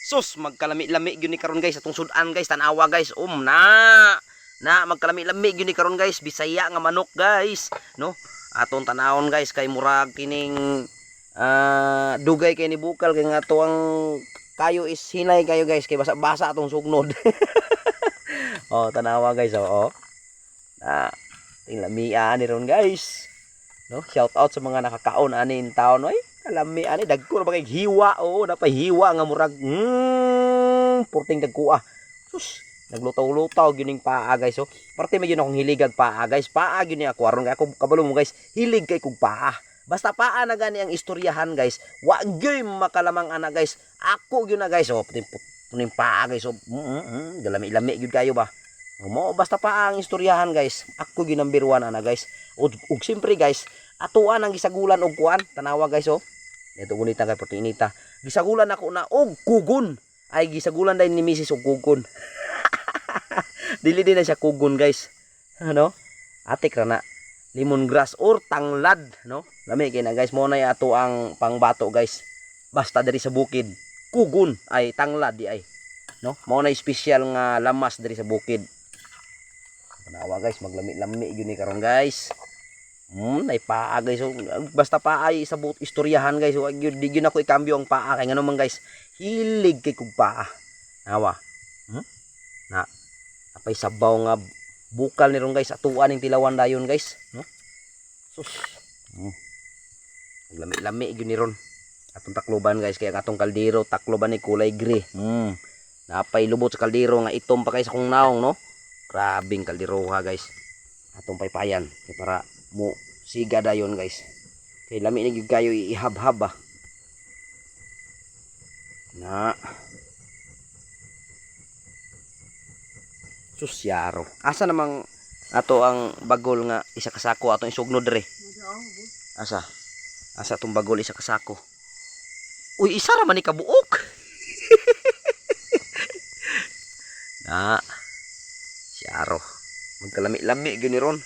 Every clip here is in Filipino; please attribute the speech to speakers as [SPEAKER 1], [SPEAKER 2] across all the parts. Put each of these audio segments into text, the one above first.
[SPEAKER 1] Sus, magkalami-lami gyud ni karon guys atong sudan guys, tanawa guys. Na magkalami-lami gyud ni karon guys, Bisaya nga manok guys, no? Atong tanawon guys kay murag kining dugay kay ni bukal kay nga to ang kayo is hinay kayo guys kay basa-basa atong sugnod. Oh, tanawa guys, oh. Tinglamia ni ron guys. No, shout out sa mga nakakaon ani in town oy. Kalami ani dagko na bagay hiwa, oh, napay hiwa nga murag purting dagko ah. Sus, naglutaw-lutaw gining paa guys, oh. Parte may yun akong hiligag paa guys. Paa gyud ni ako aron ako kabalo mo guys, hilig kay kog paa. Basta paa na gani ang istoryahan guys. Wa gyud makalamang ana guys. Ako gyud na guys, oh, puning paa guys, oh. Galami-lami gyud kayo ba. Mo basta pa ang istoryahan guys. Ako gyud number 1 ana guys. Ug siyempre guys, atuan ang gisagulan og kuan. Tanawa guys, oh. Ito gunita kay proteinita. Gisagulan ako na og kugon. Ay gisagulan dai ni Mrs. og kugon. Dili din na siya kugon guys. Ano? Atik ra na. Lemongrass or tanglad, no? Lami kay na guys, mo na ato ang pangbato guys. Basta diri sa bukid, kugon ay tanglad di ay. No? Mo na special nga lamas diri sa bukid. Tanawa guys, maglami-lami gyud ni karon guys. Nay paa guys, so, basta paa ay sa buot istoryahan guys. So, di gyud ako ikambyo ang paa kay ngano man guys. Hilig kay kog paa. Nawa. Na apay sabaw nga bukal ni ron guys, atuan ning tilawan dayon guys, no? Sus. Maglami-lami gyud ni ron. Atong takloban guys, kaya atong kaldero takloban ni kulay gray. Napay lubot sa kaldero nga itom pa kay sa kong naong, no? Grabing kalderoha guys. Atong paypayan kay para mo siga dayon guys. Kay lami na gyud kayo ihab-hab ah. Na. Susyaro. Asa namang ato ang bagol nga isa kasako atong isugnod dre. Asa? Asa tong bagol isa kasako. Uy, isa ra man ni kabuok. Na. Syaro. Magkalami-lami gyud ni ron.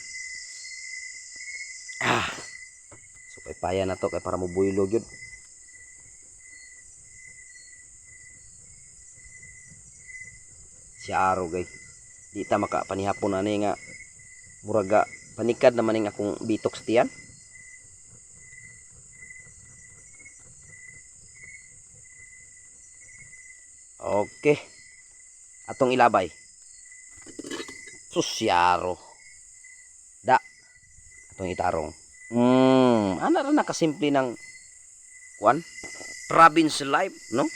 [SPEAKER 1] So paypayan na to kay para mo buylo gyud. Syaro guys. Di ta makapanihapon ani nga muraga panikad naman ning akong bitok sa tiyan. Okay. Atong ilabay. Susyaro. Da. Atong itarong. Ana ra nakasimple ng kuan? Province life, no?